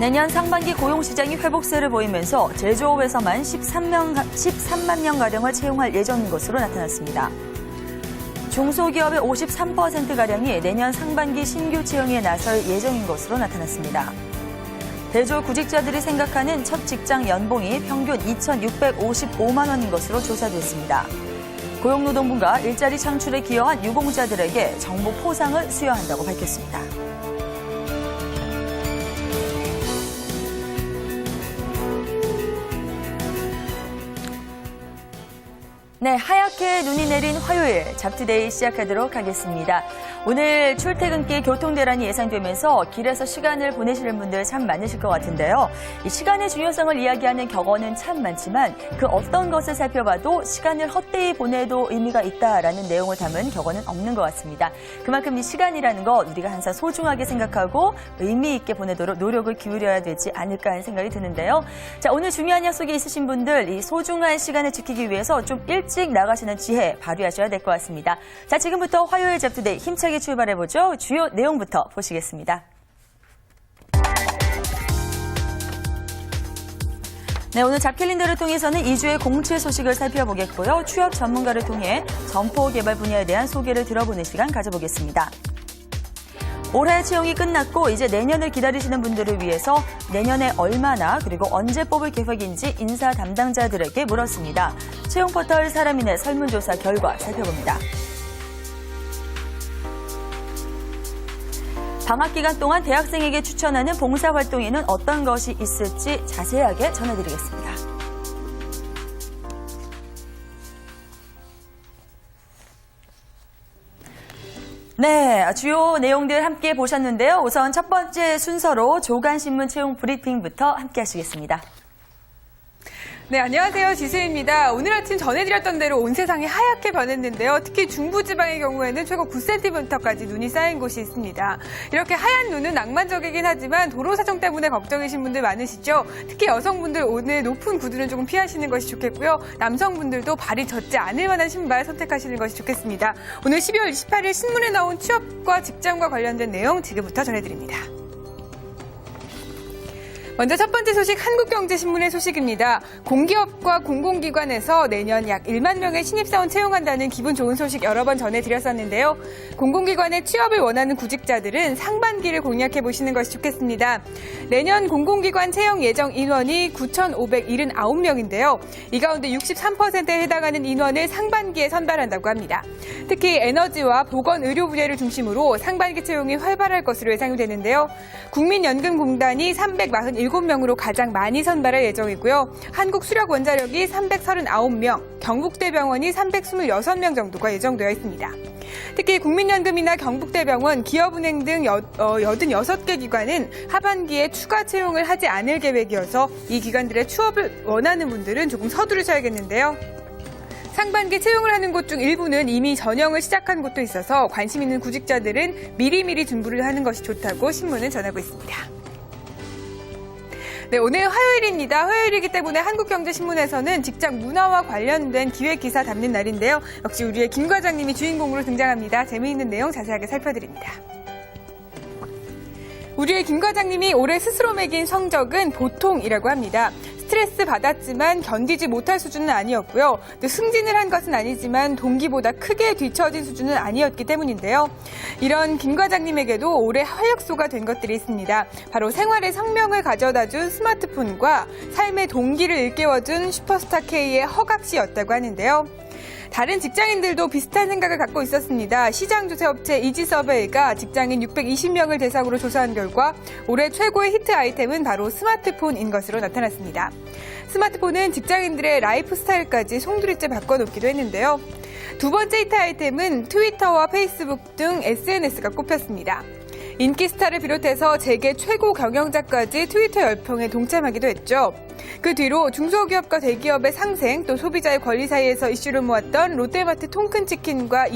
내년 상반기 고용시장이 회복세를 보이면서 제조업에서만 13만 명가량을 채용할 예정인 것으로 나타났습니다. 중소기업의 53%가량이 내년 상반기 신규 채용에 나설 예정인 것으로 나타났습니다. 대졸 구직자들이 생각하는 첫 직장 연봉이 평균 2,655만 원인 것으로 조사됐습니다. 고용노동부가 일자리 창출에 기여한 유공자들에게 정부 포상을 수여한다고 밝혔습니다. 네, 하얗게 눈이 내린 화요일 잡투데이 시작하도록 하겠습니다. 오늘 출퇴근길 교통대란이 예상되면서 길에서 시간을 보내시는 분들 참 많으실 것 같은데요. 이 시간의 중요성을 이야기하는 격언은 참 많지만 그 어떤 것을 살펴봐도 시간을 헛되이 보내도 의미가 있다라는 내용을 담은 격언은 없는 것 같습니다. 그만큼 이 시간이라는 것 우리가 항상 소중하게 생각하고 의미 있게 보내도록 노력을 기울여야 되지 않을까 하는 생각이 드는데요. 자, 오늘 중요한 약속이 있으신 분들 이 소중한 시간을 지키기 위해서 좀 일찍 나가시는 지혜 발휘하셔야 될 것 같습니다. 자, 지금부터 화요일 잡투데이 힘차게 출발해보죠. 주요 내용부터 보시겠습니다. 네, 오늘 잡캘린더를 통해서는 2주의 공채 소식을 살펴보겠고요. 취업 전문가를 통해 점포 개발 분야에 대한 소개를 들어보는 시간 가져보겠습니다. 올해 채용이 끝났고 이제 내년을 기다리시는 분들을 위해서 내년에 얼마나 그리고 언제 뽑을 계획인지 인사 담당자들에게 물었습니다. 채용 포털 사람인의 설문조사 결과 살펴봅니다. 방학 기간 동안 대학생에게 추천하는 봉사활동에는 어떤 것이 있을지 자세하게 전해드리겠습니다. 네, 주요 내용들 함께 보셨는데요. 우선 첫 번째 순서로 조간신문 채용 브리핑부터 함께 하시겠습니다. 네, 안녕하세요. 지수입니다. 오늘 아침 전해드렸던 대로 온 세상이 하얗게 변했는데요. 특히 중부지방의 경우에는 최고 9cm까지 눈이 쌓인 곳이 있습니다. 이렇게 하얀 눈은 낭만적이긴 하지만 도로 사정 때문에 걱정이신 분들 많으시죠? 특히 여성분들 오늘 높은 구두는 조금 피하시는 것이 좋겠고요. 남성분들도 발이 젖지 않을 만한 신발 선택하시는 것이 좋겠습니다. 오늘 12월 28일 신문에 나온 취업과 직장과 관련된 내용 지금부터 전해드립니다. 먼저 첫 번째 소식 한국경제신문의 소식입니다. 공기업과 공공기관에서 내년 약 1만 명의 신입사원 채용한다는 기분 좋은 소식 여러 번 전해드렸었는데요. 공공기관에 취업을 원하는 구직자들은 상반기를 공략해 보시는 것이 좋겠습니다. 내년 공공기관 채용 예정 인원이 9,579명인데요. 이 가운데 63%에 해당하는 인원을 상반기에 선발한다고 합니다. 특히 에너지와 보건, 의료 분야를 중심으로 상반기 채용이 활발할 것으로 예상이 되는데요. 국민연금공단이 347명으로 가장 많이 선발할 예정이고요. 한국수력원자력이 339명, 경북대병원이 326명 정도가 예정되어 있습니다. 특히 국민연금이나 경북대병원, 기업은행 등 86개 기관은 하반기에 추가 채용을 하지 않을 계획이어서 이 기관들의 취업을 원하는 분들은 조금 서두르셔야겠는데요. 상반기 채용을 하는 곳 중 일부는 이미 전형을 시작한 곳도 있어서 관심 있는 구직자들은 미리미리 준비를 하는 것이 좋다고 신문은 전하고 있습니다. 네, 오늘 화요일입니다. 화요일이기 때문에 한국경제신문에서는 직장 문화와 관련된 기획기사 담는 날인데요. 역시 우리의 김 과장님이 주인공으로 등장합니다. 재미있는 내용 자세하게 살펴드립니다. 우리의 김 과장님이 올해 스스로 매긴 성적은 보통이라고 합니다. 스트레스 받았지만 견디지 못할 수준은 아니었고요. 또 승진을 한 것은 아니지만 동기보다 크게 뒤처진 수준은 아니었기 때문인데요. 이런 김 과장님에게도 올해 활력소가 된 것들이 있습니다. 바로 생활의 성명을 가져다준 스마트폰과 삶의 동기를 일깨워준 슈퍼스타 K의 허각 씨였다고 하는데요. 다른 직장인들도 비슷한 생각을 갖고 있었습니다. 시장조사업체 이지서베이가 직장인 620명을 대상으로 조사한 결과 올해 최고의 히트 아이템은 바로 스마트폰인 것으로 나타났습니다. 스마트폰은 직장인들의 라이프 스타일까지 송두리째 바꿔놓기도 했는데요. 두 번째 히트 아이템은 트위터와 페이스북 등 SNS가 꼽혔습니다. 인기 스타를 비롯해서 재계 최고 경영자까지 트위터 열풍에 동참하기도 했죠. 그 뒤로 중소기업과 대기업의 상생 또 소비자의 권리 사이에서 이슈를 모았던 롯데마트 통큰치킨과